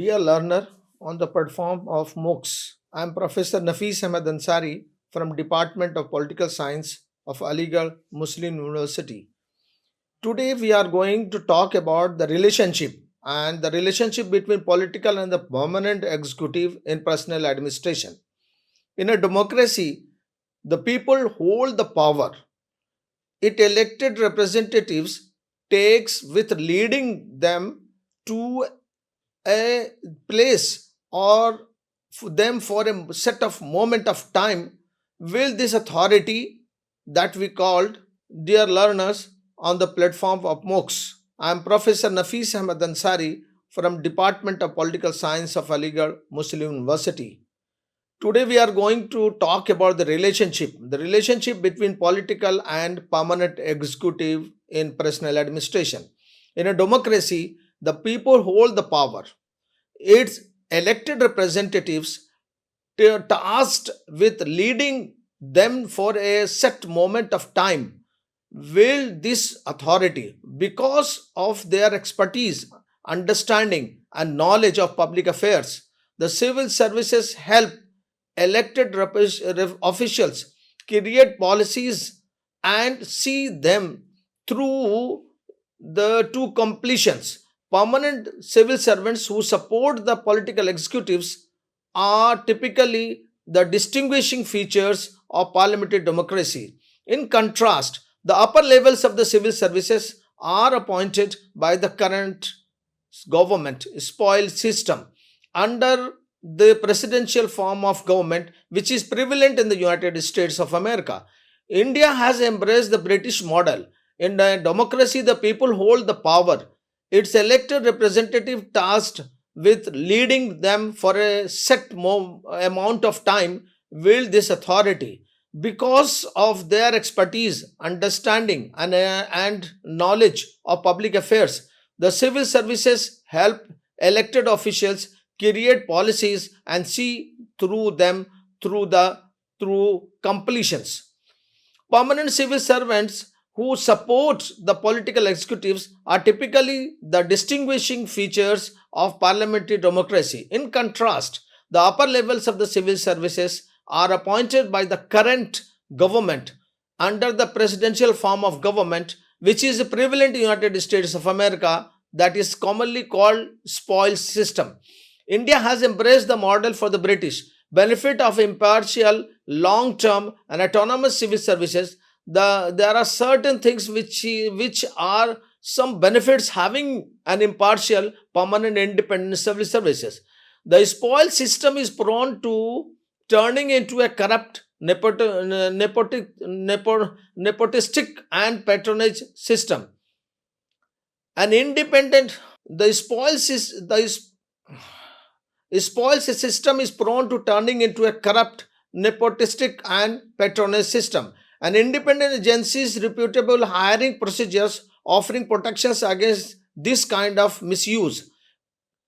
Dear learner on the platform of MOOCs, I am Professor Nafis Ahmed Ansari from Department of Political Science of Aligarh Muslim University. Today we are going to talk about the relationship and the relationship between political and the permanent executive in personal administration. In a democracy, the people hold the power. It elected representatives takes with leading them to a place or them for a set of moment of time will this authority that we called dear learners on the platform of MOOCs. I am Professor Nafis Ahmed Ansari from Department of Political Science of Aligarh Muslim University. Today we are going to talk about the relationship between political and permanent executive in personal administration. In a democracy, the people hold the power. Its elected representatives tasked with leading them for a set moment of time wield this authority because of their expertise, understanding, and knowledge of public affairs. The civil services help elected officials create policies and see them through the two completions. Permanent civil servants who support the political executives are typically the distinguishing features of parliamentary democracy. In contrast, the upper levels of the civil services are appointed by the current government spoil system under the presidential form of government which is prevalent in the United States of America. India has embraced the British model. In a democracy, the people hold the power. Its elected representative tasked with leading them for a set amount of time wield this authority because of their expertise, understanding, and knowledge of public affairs. The civil services help elected officials create policies and see through them through completions. Permanent civil servants who support the political executives are typically the distinguishing features of parliamentary democracy. In contrast, the upper levels of the civil services are appointed by the current government under the presidential form of government, which is prevalent in the United States of America, that is commonly called spoils system. India has embraced the model for the British benefit of impartial, long-term, and autonomous civil services. There are certain things which are some benefits having an impartial, permanent, independent civil services. The spoil system is prone to turning into a corrupt, nepotistic, and patronage system. An independent, the spoils is the spoils system is prone to turning into a corrupt, nepotistic, and patronage system. An independent agency's reputable hiring procedures offering protections against this kind of misuse.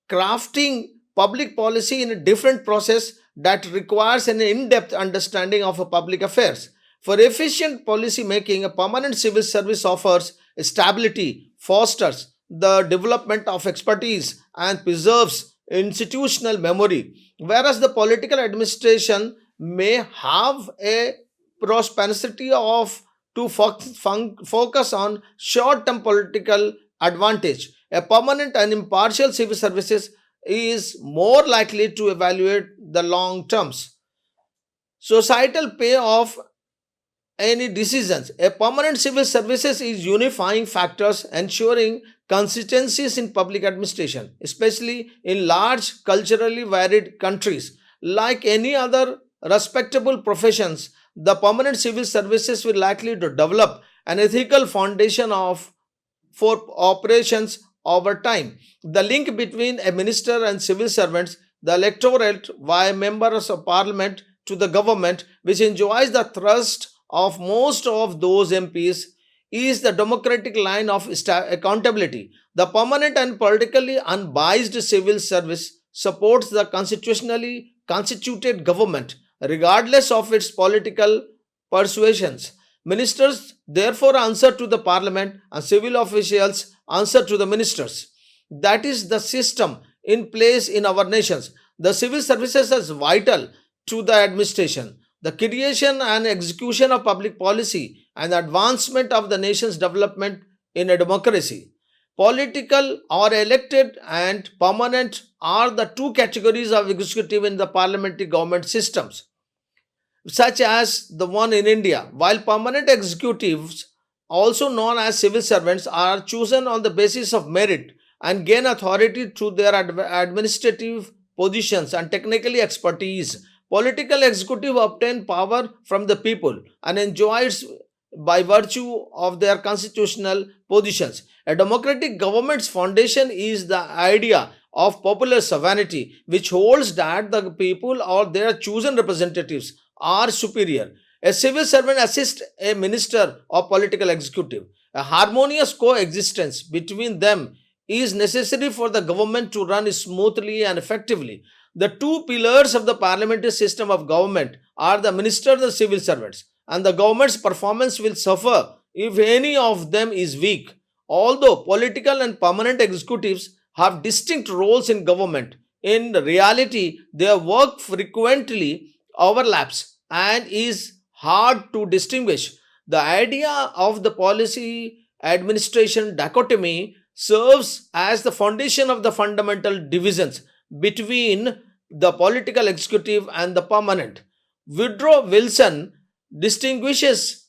Crafting public policy in a different process that requires an in-depth understanding of public affairs. For efficient policy making, a permanent civil service offers stability, fosters the development of expertise, and preserves institutional memory, whereas the political administration may have a prosperity of to focus on short-term political advantage. A permanent and impartial civil services is more likely to evaluate the long terms societal payoff any decisions. A permanent civil services is unifying factors ensuring consistencies in public administration, especially in large culturally varied countries. Like any other respectable professions, the permanent civil services will likely to develop an ethical foundation of for operations over time. The link between a minister and civil servants, the electorate via members of parliament to the government, which enjoys the trust of most of those MPs, is the democratic line of accountability. The permanent and politically unbiased civil service supports the constitutionally constituted government, regardless of its political persuasions. Ministers therefore answer to the parliament, and civil officials answer to the ministers. That is the system in place in our nations. The civil services is vital to the administration, the creation and execution of public policy, and the advancement of the nation's development in a democracy. Political or elected and permanent are the two categories of executive in the parliamentary government systems, such as the one in India. While permanent executives, also known as civil servants, are chosen on the basis of merit and gain authority through their administrative positions and technical expertise. Political executive obtain power from the people and enjoys by virtue of their constitutional positions. A democratic government's foundation is the idea of popular sovereignty, which holds that the people or their chosen representatives are superior. A civil servant assists a minister or political executive. A harmonious coexistence between them is necessary for the government to run smoothly and effectively. The two pillars of the parliamentary system of government are the minister and the civil servants, and the government's performance will suffer if any of them is weak. Although political and permanent executives have distinct roles in government, in reality, their work frequently overlaps and is hard to distinguish. The idea of the policy administration dichotomy serves as the foundation of the fundamental divisions between the political executive and the permanent. Woodrow Wilson distinguishes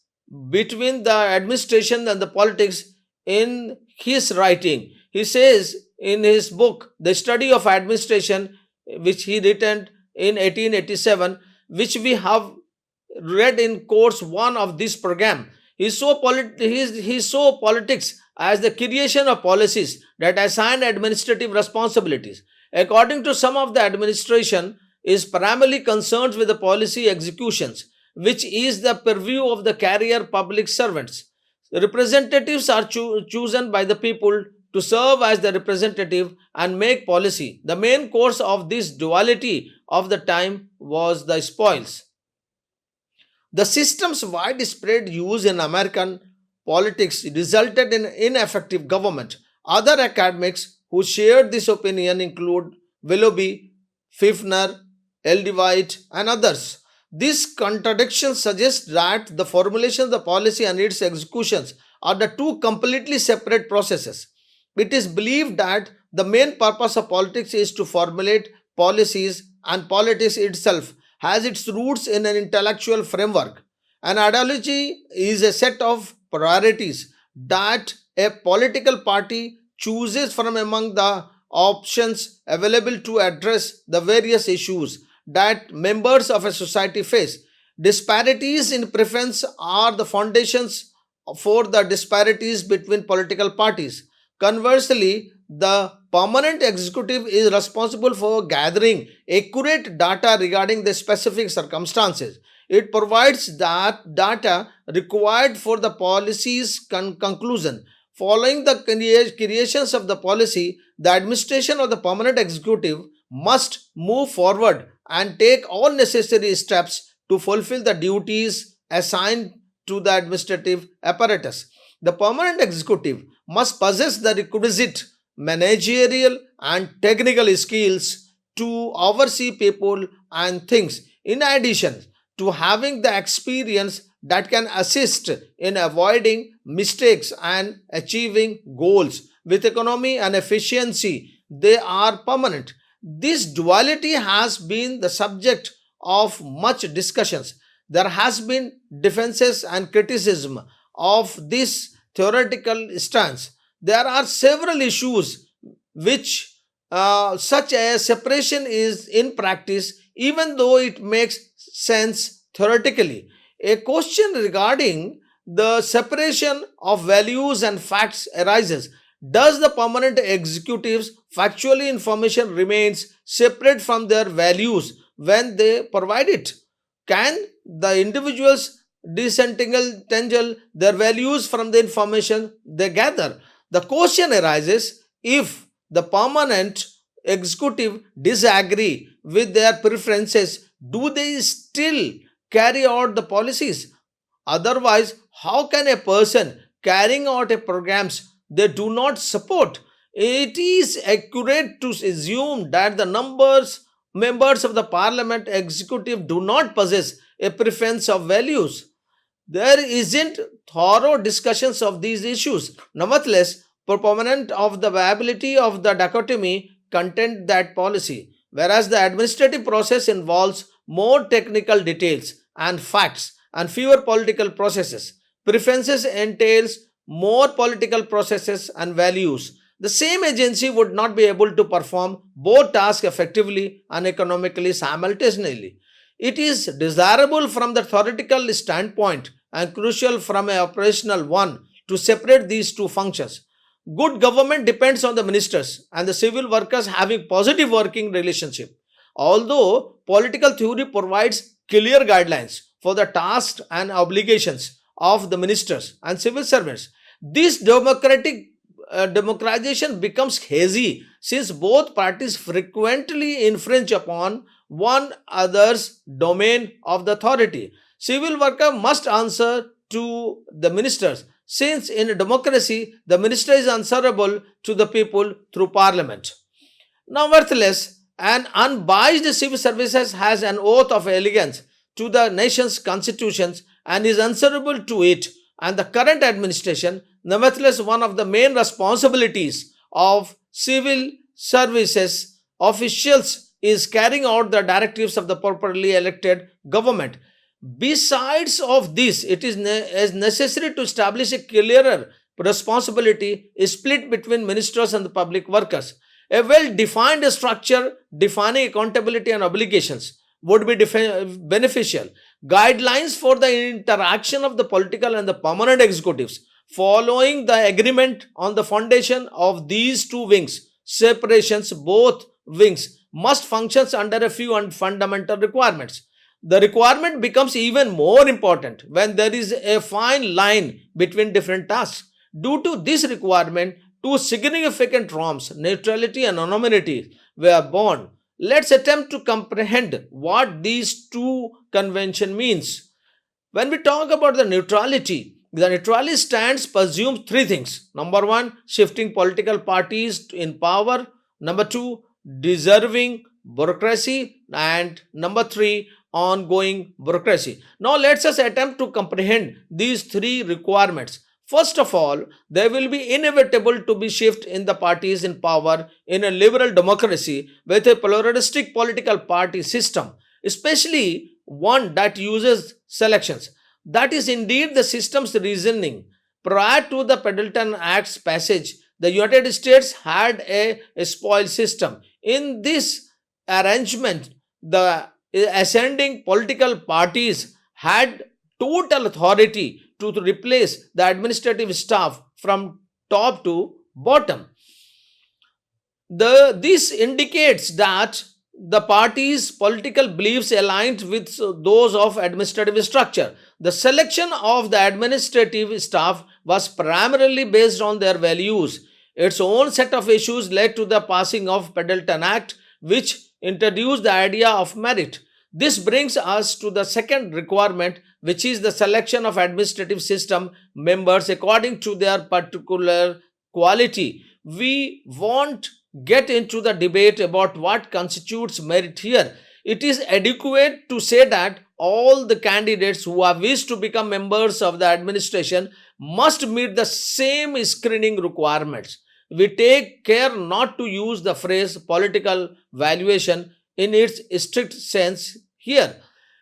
between the administration and the politics in his writing. He says in his book, The Study of Administration, which he written in 1887, which we have read in course 1 of this program. He saw politics as the creation of policies that assign administrative responsibilities. According to some of the administration is primarily concerned with the policy executions, which is the purview of the career public servants. The representatives are chosen by the people to serve as the representative and make policy. The main cause of this duality of the time was the spoils. The system's widespread use in American politics resulted in ineffective government. Other academics who shared this opinion include Willoughby, Fifner, L. D. White, and others. This contradiction suggests that the formulation of the policy and its executions are the two completely separate processes. It is believed that the main purpose of politics is to formulate policies, and politics itself has its roots in an intellectual framework. An ideology is a set of priorities that a political party chooses from among the options available to address the various issues that members of a society face. Disparities in preference are the foundations for the disparities between political parties. Conversely, the permanent executive is responsible for gathering accurate data regarding the specific circumstances. It provides that data required for the policy's conclusion. Following the creations of the policy, the administration of the permanent executive must move forward and take all necessary steps to fulfill the duties assigned to the administrative apparatus. The permanent executive must possess the requisite managerial and technical skills to oversee people and things. In addition to having the experience that can assist in avoiding mistakes and achieving goals with economy and efficiency, they are permanent. This duality has been the subject of much discussions. There has been defenses and criticism of this theoretical stance. There are several issues which such a separation is in practice, even though it makes sense theoretically. A question regarding the separation of values and facts arises. Does the permanent executives factually information remains separate from their values when they provide it? Can the individuals disentangle their values from the information they gather? The question arises, if the permanent executive disagree with their preferences, do they still carry out the policies? Otherwise, how can a person carrying out a programs they do not support it is accurate to assume that the members of the parliament executive do not possess a preference of values. There isn't thorough discussions of these issues. Nevertheless, proponent of the viability of the dichotomy contend that policy, whereas the administrative process involves more technical details and facts and fewer political processes. Preferences entails more political processes and values. The same agency would not be able to perform both tasks effectively and economically simultaneously. It is desirable from the theoretical standpoint and crucial from an operational one to separate these two functions. Good government depends on the ministers and the civil workers having positive working relationship. Although political theory provides clear guidelines for the tasks and obligations of the ministers and civil servants, this democratization becomes hazy since both parties frequently infringe upon one another's domain of the authority. Civil worker must answer to the ministers, since in a democracy the minister is answerable to the people through parliament. Nevertheless, an unbiased civil services has an oath of allegiance to the nation's constitutions and is answerable to it. And the current administration, nevertheless, one of the main responsibilities of civil services officials is carrying out the directives of the properly elected government. Besides of this, it is necessary to establish a clearer responsibility split between ministers and the public workers. A well-defined structure defining accountability and obligations would be beneficial. Guidelines for the interaction of the political and the permanent executives following the agreement on the foundation of these two wings. Separations, both wings must function under a few fundamental requirements. The requirement becomes even more important when there is a fine line between different tasks. Due to this requirement, two significant norms, neutrality and anonymity, were born. Let's attempt to comprehend what these two convention means. When we talk about the neutrality stands presumes three things. Number one, shifting political parties in power. Number two, deserving bureaucracy. And number three, ongoing bureaucracy. Now let's us attempt to comprehend these three requirements. First of all, there will be inevitable to be shift in the parties in power in a liberal democracy with a pluralistic political party system, especially one that uses selections. That is indeed the system's reasoning. Prior to the Pendleton Act's passage, the United States had a spoil system. In this arrangement, the ascending political parties had total authority to replace the administrative staff from top to bottom. This indicates that the party's political beliefs aligned with those of administrative structure. The selection of the administrative staff was primarily based on their values. Its own set of issues led to the passing of Pendleton Act, which introduced the idea of merit. This brings us to the second requirement, which is the selection of administrative system members according to their particular quality. We won't get into the debate about what constitutes merit here. It is adequate to say that all the candidates who have wished to become members of the administration must meet the same screening requirements. We take care not to use the phrase political valuation in its strict sense here.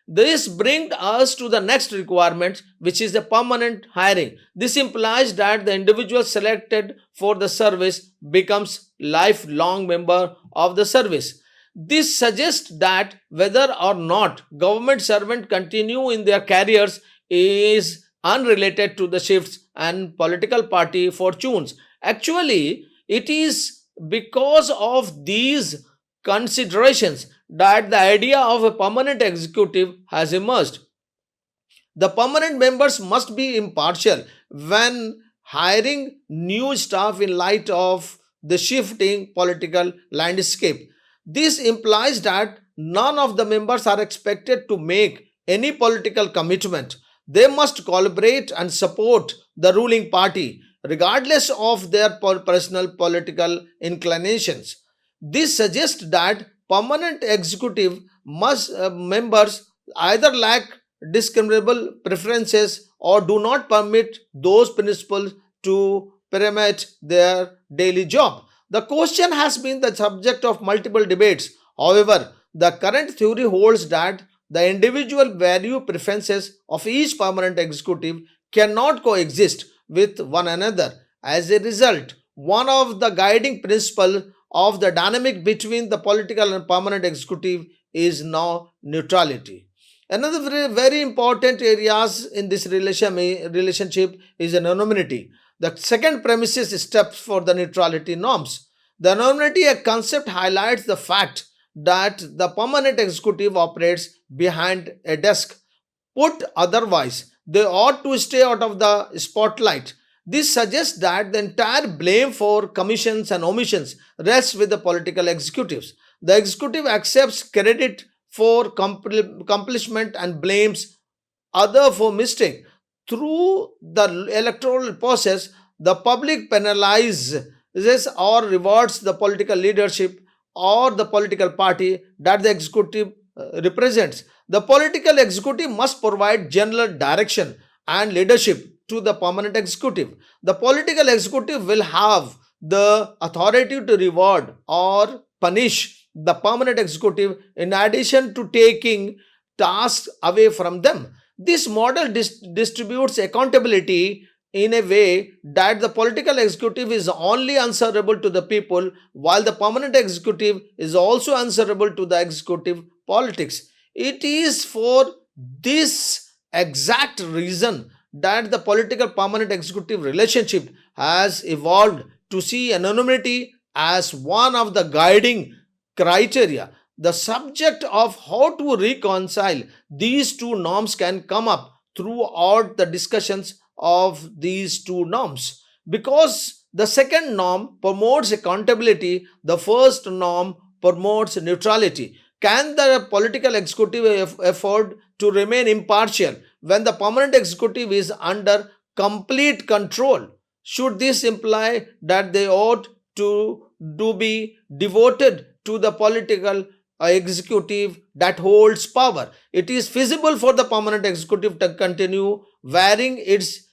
This brings us to the next requirement, which is the permanent hiring. This implies that the individual selected for the service becomes lifelong member of the service. This suggests that whether or not government servants continue in their careers is unrelated to the shifts and political party fortunes. Actually, it is because of these considerations that the idea of a permanent executive has emerged. The permanent members must be impartial when hiring new staff in light of the shifting political landscape. This implies that none of the members are expected to make any political commitment. They must collaborate and support the ruling party regardless of their personal political inclinations. This suggests that permanent executive must members either lack discriminable preferences or do not permit those principles to permeate their daily job. The question has been the subject of multiple debates. However, the current theory holds that the individual value preferences of each permanent executive cannot coexist with one another. As a result, one of the guiding principles of the dynamic between the political and permanent executive is now neutrality. Another very important areas in this relationship is anonymity. The second premises steps for the neutrality norms. The anonymity a concept highlights the fact that the permanent executive operates behind a desk. Put otherwise, they ought to stay out of the spotlight. This suggests that the entire blame for commissions and omissions rests with the political executives. The executive accepts credit for accomplishment and blames other for mistake. Through the electoral process, the public penalizes or rewards the political leadership or the political party that the executive represents. The political executive must provide general direction and leadership to the permanent executive. The political executive will have the authority to reward or punish the permanent executive in addition to taking tasks away from them. This model distributes accountability in a way that the political executive is only answerable to the people while the permanent executive is also answerable to the executive politics. It is for this exact reason that the political permanent executive relationship has evolved to see anonymity as one of the guiding criteria. The subject of how to reconcile these two norms can come up throughout the discussions of these two norms. Because the second norm promotes accountability, the first norm promotes neutrality. Can the political executive afford to remain impartial when the permanent executive is under complete control? Should this imply that they ought to be devoted to the political executive that holds power? It is feasible for the permanent executive to continue varying its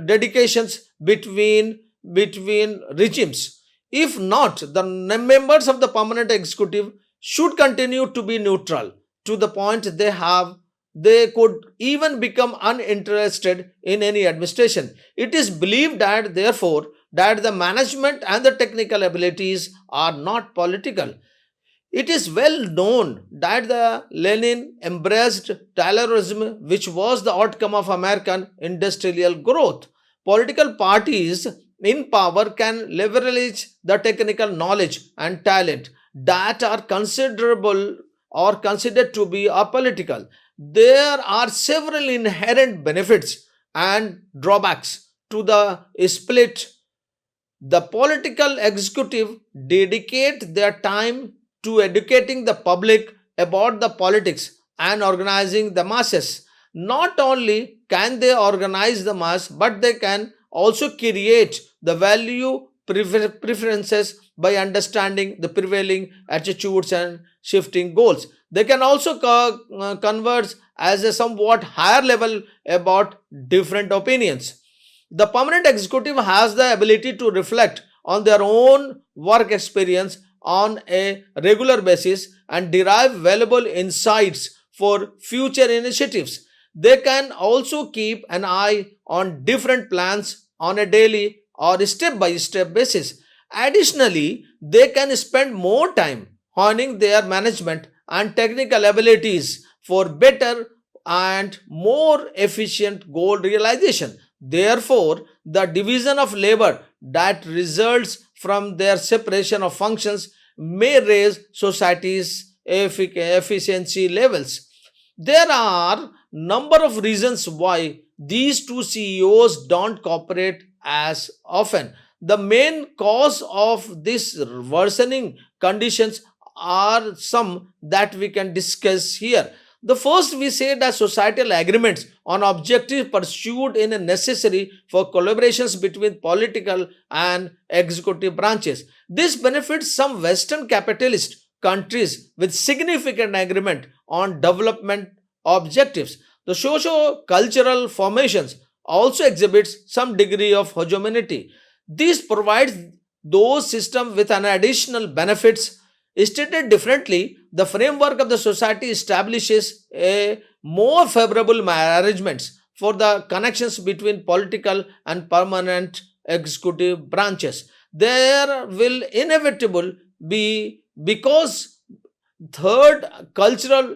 dedications between regimes. If not, the members of the permanent executive should continue to be neutral to the point they could even become uninterested in any administration. It is believed that therefore that the management and the technical abilities are not political. It is well known that the Lenin embraced Taylorism, which was the outcome of American industrial growth. Political parties in power can leverage the technical knowledge and talent that are considerable or considered to be apolitical. There are several inherent benefits and drawbacks to the split. The political executive dedicate their time to educating the public about the politics and organizing the masses. Not only can they organize the mass, but they can also create the value preferences by understanding the prevailing attitudes and shifting goals. They can also converse as a somewhat higher level about different opinions. The permanent executive has the ability to reflect on their own work experience on a regular basis and derive valuable insights for future initiatives. They can also keep an eye on different plans on a daily or step by step basis. Additionally, they can spend more time honing their management and technical abilities for better and more efficient goal realization. Therefore, the division of labor that results from their separation of functions may raise society's efficiency levels. There are number of reasons why these two CEOs don't cooperate as often. The main cause of this worsening conditions are some that we can discuss here. The first we say that societal agreements on objectives pursued in a necessary for collaborations between political and executive branches. This benefits some Western capitalist countries with significant agreement on development objectives. The socio-cultural formations also exhibits some degree of homogeneity. This provides those systems with an additional benefits. Stated differently, the framework of the society establishes a more favorable arrangements for the connections between political and permanent executive branches. There will inevitably be, because third cultural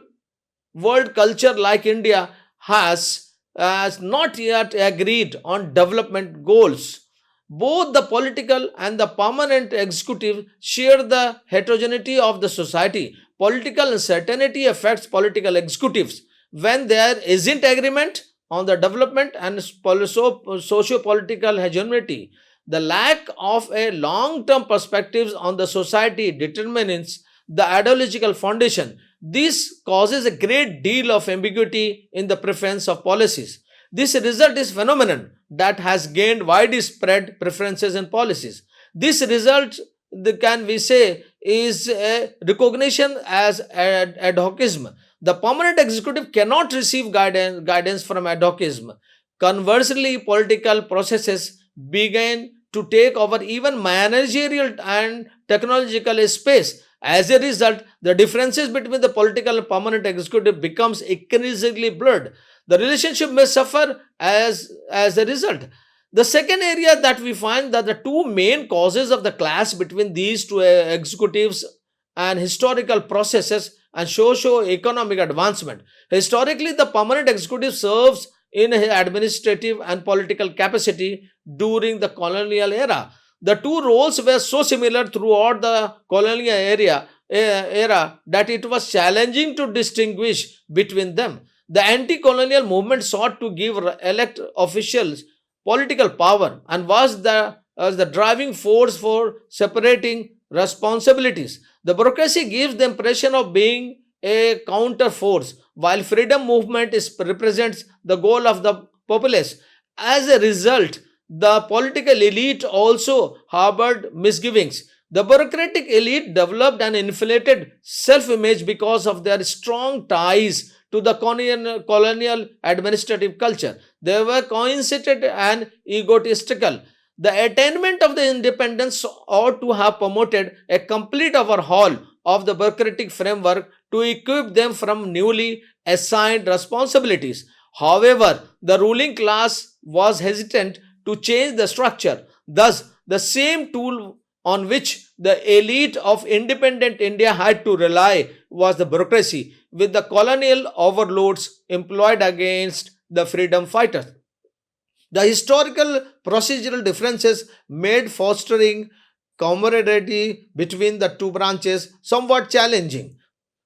world culture like India has not yet agreed on development goals. Both the political and the permanent executive share the heterogeneity of the society. Political uncertainty affects political executives. When there isn't agreement on the development and socio-political hegemony, the lack of a long-term perspectives on the society determines the ideological foundation. This causes a great deal of ambiguity in the preference of policies. This result is phenomenon that has gained widespread preferences in policies. This result, can we say, is a recognition as ad hocism. The permanent executive cannot receive guidance from ad hocism. Conversely, political processes begin to take over even managerial and technological space. As a result, the differences between the political and permanent executive becomes increasingly blurred. The relationship may suffer as a result. The second area that we find that the two main causes of the clash between these two executives and historical processes and socio-economic advancement. Historically, the permanent executive serves in administrative and political capacity during the colonial era. The two roles were so similar throughout the colonial era that it was challenging to distinguish between them. The anti-colonial movement sought to give elect officials political power and was the driving force for separating responsibilities. The bureaucracy gives the impression of being a counter force, while freedom movement represents the goal of the populace. As a result, the political elite also harbored misgivings. The bureaucratic elite developed an inflated self image because of their strong ties to the colonial administrative culture. They were conceited and egotistical. The attainment of the independence ought to have promoted a complete overhaul of the bureaucratic framework to equip them from newly assigned responsibilities. However, the ruling class was hesitant to change the structure. Thus, the same tool on which the elite of independent India had to rely was the bureaucracy, with the colonial overlords employed against the freedom fighters. The historical procedural differences made fostering camaraderie between the two branches somewhat challenging.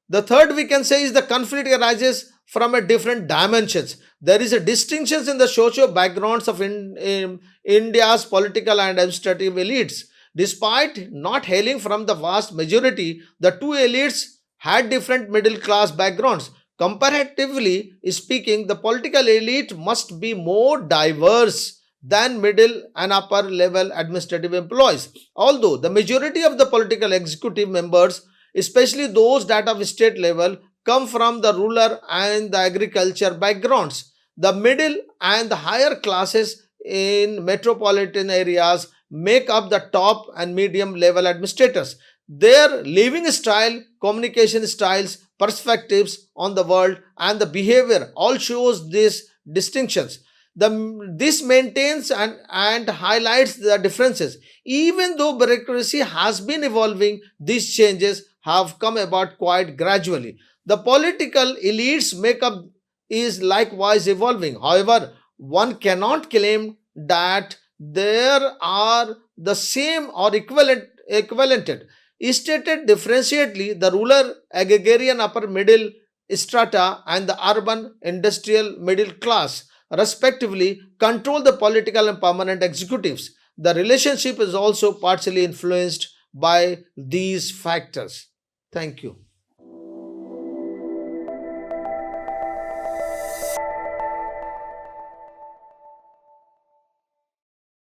The third we can say is the conflict arises from a different dimensions. There is a distinction in the socio backgrounds of in India's political and administrative elites. Despite not hailing from the vast majority, the two elites had different middle class backgrounds. Comparatively speaking, the political elite must be more diverse than middle and upper level administrative employees. Although the majority of the political executive members, especially those that of state level, come from the rural and the agriculture backgrounds, the middle and the higher classes in metropolitan areas make up the top and medium level administrators. Their living style, communication styles, perspectives on the world, and the behavior all shows these distinctions. This maintains and highlights the differences. Even though bureaucracy has been evolving, these changes have come about quite gradually. The political elites makeup is likewise evolving. However, one cannot claim that there are the same or equivalented. Stated differentiately, the rural agrarian upper middle strata and the urban industrial middle class respectively control the political and permanent executives. The relationship is also partially influenced by these factors. Thank you.